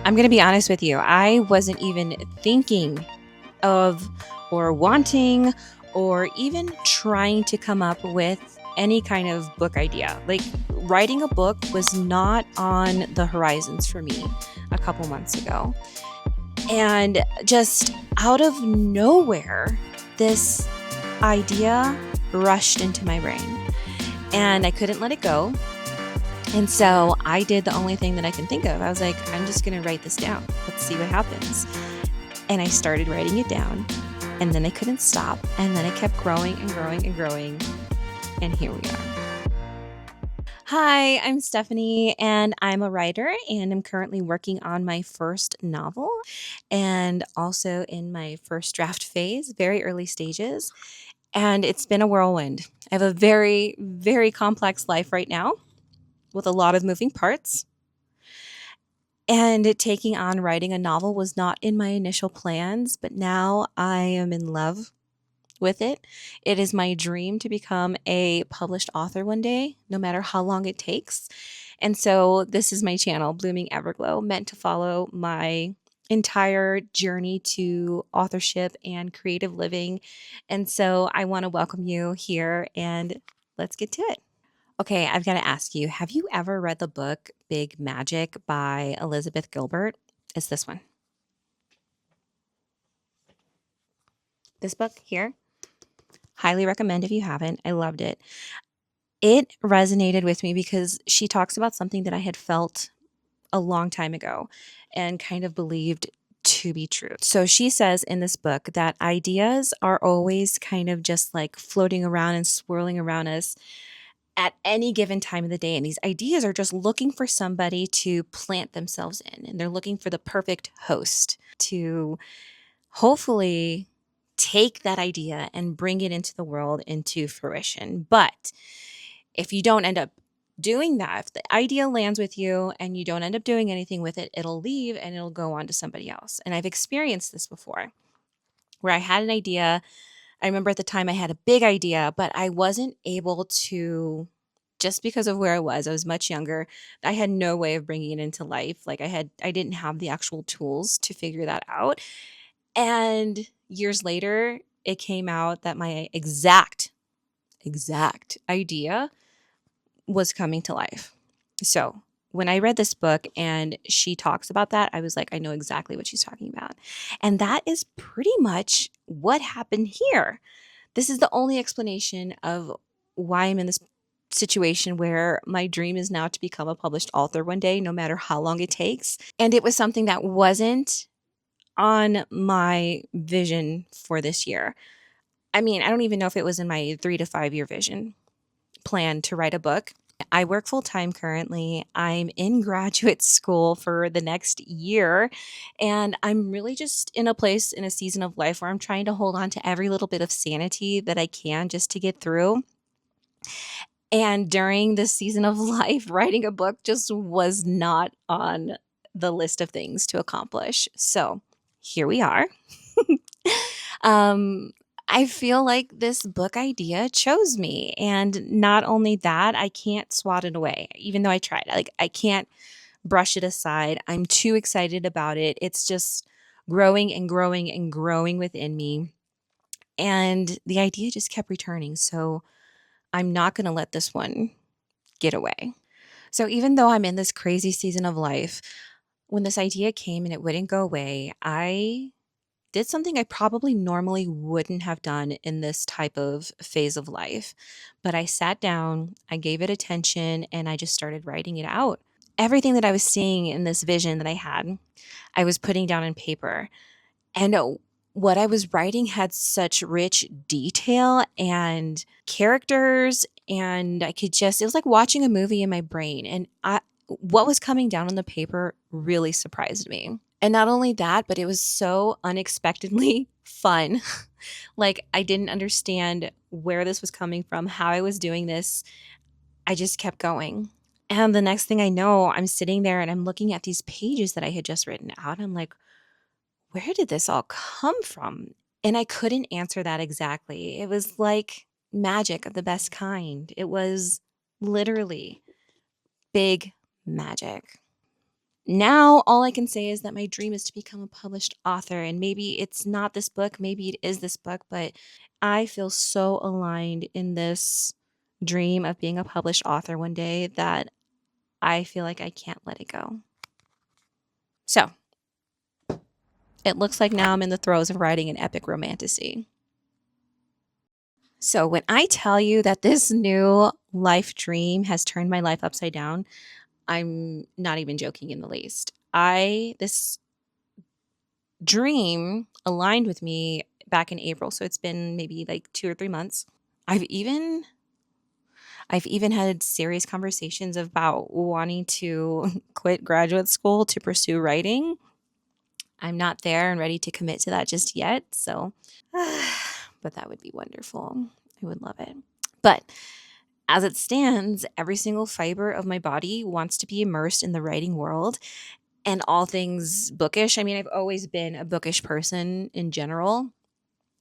I'm going to be honest with you. I wasn't even thinking of or wanting or even trying to come up with any kind of book idea. Like writing a book was not on the horizons for me a couple months ago. And just out of nowhere, this idea rushed into my brain and I couldn't let it go. And so I did the only thing that I can think of. I was like, I'm just going to write this down. Let's see what happens. And I started writing it down. And then I couldn't stop. And then it kept growing and growing and growing. And here we are. Hi, I'm Stephanie, and I'm a writer, and I'm currently working on my first novel and also in my first draft phase, very early stages. And it's been a whirlwind. I have a very, very complex life right now with a lot of moving parts. And taking on writing a novel was not in my initial plans, but now I am in love with it. It is my dream to become a published author one day, no matter how long it takes. And so this is my channel, Blooming Everglow, meant to follow my entire journey to authorship and creative living. And so I want to welcome you here and let's get to it. Okay, I've got to ask you, have you ever read the book Big Magic by Elizabeth Gilbert? It's this one. This book here. Highly recommend if you haven't. I loved it. It resonated with me because she talks about something that I had felt a long time ago and kind of believed to be true. So she says in this book that ideas are always kind of just like floating around and swirling around us at any given time of the day. And these ideas are just looking for somebody to plant themselves in. And they're looking for the perfect host to hopefully take that idea and bring it into the world into fruition. But if you don't end up doing that, if the idea lands with you and you don't end up doing anything with it, it'll leave and it'll go on to somebody else. And I've experienced this before where I had an idea. I remember at the time I had a big idea, but I wasn't able to, just because of where I was much younger. I had no way of bringing it into life. Like I didn't have the actual tools to figure that out. And years later, it came out that my exact idea was coming to life. So when I read this book and she talks about that, I was like, I know exactly what she's talking about. And that is pretty much what happened here. This is the only explanation of why I'm in this situation where my dream is now to become a published author one day, no matter how long it takes. And it was something that wasn't on my vision for this year. I mean, I don't even know if it was in my 3 to 5 year vision plan to write a book. I work full time currently. I'm in graduate school for the next year. And I'm really just in a place in a season of life where I'm trying to hold on to every little bit of sanity that I can just to get through. And during this season of life, writing a book just was not on the list of things to accomplish. So here we are. um, I feel like this book idea chose me. And not only that, I can't swat it away, even though I tried. Like, I can't brush it aside. I'm too excited about it. It's just growing and growing and growing within me. And the idea just kept returning. So I'm not going to let this one get away. So even though I'm in this crazy season of life, when this idea came and it wouldn't go away, I did something I probably normally wouldn't have done in this type of phase of life. But I sat down, I gave it attention, and I just started writing it out. Everything that I was seeing in this vision that I had, I was putting down on paper. And what I was writing had such rich detail and characters, and it was like watching a movie in my brain. And what was coming down on the paper really surprised me. And not only that, but it was so unexpectedly fun. Like, I didn't understand where this was coming from, how I was doing this. I just kept going. And the next thing I know, I'm sitting there and I'm looking at these pages that I had just written out. I'm like, where did this all come from? And I couldn't answer that exactly. It was like magic of the best kind. It was literally big magic. now all I can say is that my dream is to become a published author. And maybe it's not this book, maybe it is this book, but I feel so aligned in this dream of being a published author one day that I feel like I can't let it go. So it looks like now I'm in the throes of writing an epic romantasy. So when I tell you that this new life dream has turned my life upside down, I'm not even joking in the least. This dream aligned with me back in April, so it's been maybe like 2 or 3 months. I've even had serious conversations about wanting to quit graduate school to pursue writing. I'm not there and ready to commit to that just yet, so but that would be wonderful. I would love it. But as it stands, every single fiber of my body wants to be immersed in the writing world and all things bookish. I mean, I've always been a bookish person in general,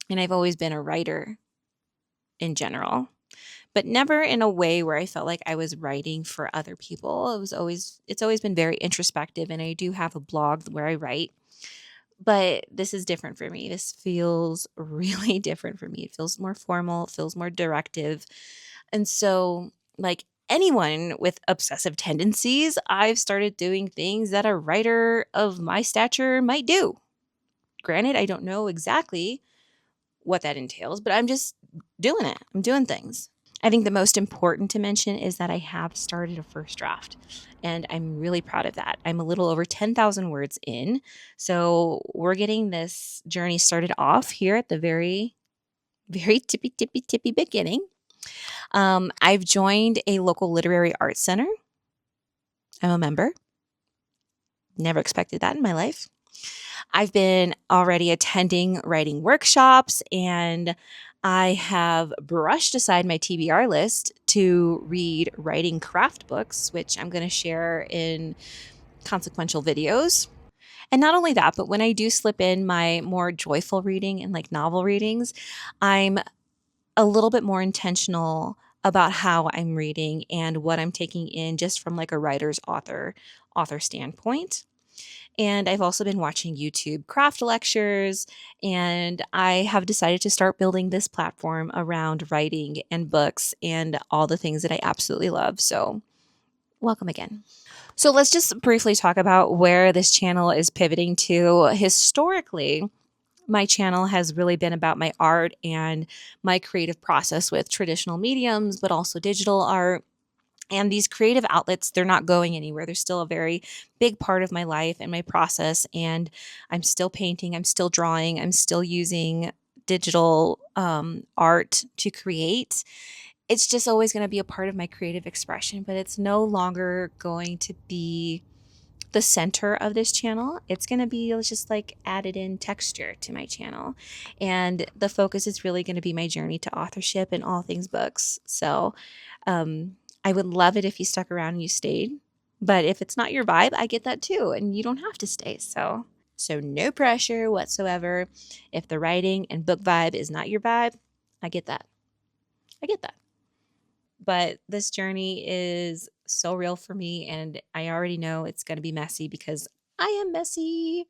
and I've always been a writer in general, but never in a way where I felt like I was writing for other people. It's always been very introspective, and I do have a blog where I write. But this is different for me. This feels really different for me. It feels more formal, it feels more directive. And so, like anyone with obsessive tendencies, I've started doing things that a writer of my stature might do. Granted, I don't know exactly what that entails, but I'm just doing it. I'm doing things. I think the most important to mention is that I have started a first draft, and I'm really proud of that. I'm a little over 10,000 words in. So we're getting this journey started off here at the very, very tippy beginning. I've joined a local literary arts center. I'm a member. Never expected that in my life. I've been already attending writing workshops, and I have brushed aside my TBR list to read writing craft books, which I'm going to share in consequential videos. And not only that, but when I do slip in my more joyful reading and like novel readings, I'm a little bit more intentional about how I'm reading and what I'm taking in just from like a writer's author standpoint. And I've also been watching YouTube craft lectures, and I have decided to start building this platform around writing and books and all the things that I absolutely love. So, welcome again. So, let's just briefly talk about where this channel is pivoting to. Historically, my channel has really been about my art and my creative process with traditional mediums, but also digital art. And these creative outlets, they're not going anywhere. They're still a very big part of my life and my process. And I'm still painting, I'm still drawing, I'm still using digital art to create. It's just always going to be a part of my creative expression, but it's no longer going to be the center of this channel. It's going to be just like added in texture to my channel. And the focus is really going to be my journey to authorship and all things books. So, I would love it if you stuck around and you stayed. But if it's not your vibe, I get that too. And you don't have to stay. So no pressure whatsoever. If the writing and book vibe is not your vibe, I get that. I get that. But this journey is so real for me, and I already know it's going to be messy because I am messy.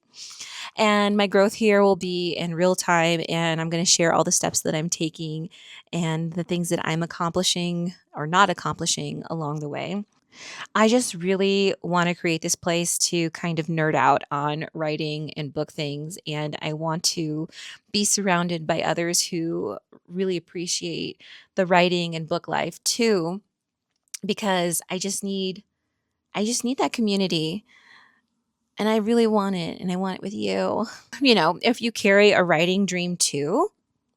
And my growth here will be in real time, and I'm going to share all the steps that I'm taking and the things that I'm accomplishing or not accomplishing along the way. I just really want to create this place to kind of nerd out on writing and book things. And I want to be surrounded by others who really appreciate the writing and book life too, because I just need that community. And I really want it, and I want it with you. You know, if you carry a writing dream too,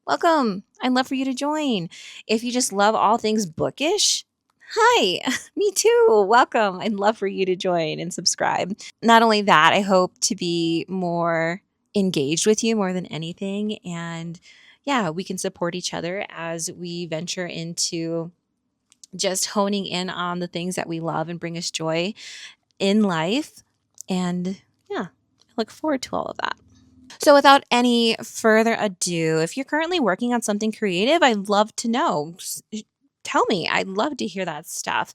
welcome. I'd love for you to join. If you just love all things bookish, hi, me too. Welcome. I'd love for you to join and subscribe. Not only that, I hope to be more engaged with you more than anything. And yeah, we can support each other as we venture into just honing in on the things that we love and bring us joy in life. And yeah, I look forward to all of that. So, without any further ado, if you're currently working on something creative, I'd love to know. tell me. I'd love to hear that stuff.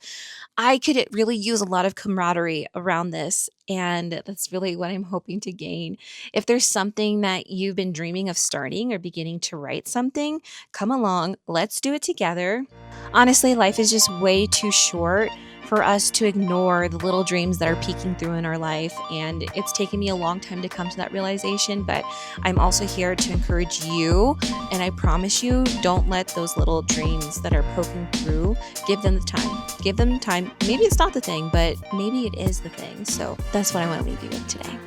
I could really use a lot of camaraderie around this, and that's really what I'm hoping to gain. If there's something that you've been dreaming of starting or beginning to write something, come along. Let's do it together. Honestly, life is just way too short for us to ignore the little dreams that are peeking through in our life. And it's taken me a long time to come to that realization, but I'm also here to encourage you. And I promise you, don't let those little dreams that are poking through, give them the time. Give them time. Maybe it's not the thing, but maybe it is the thing. So that's what I want to leave you with today.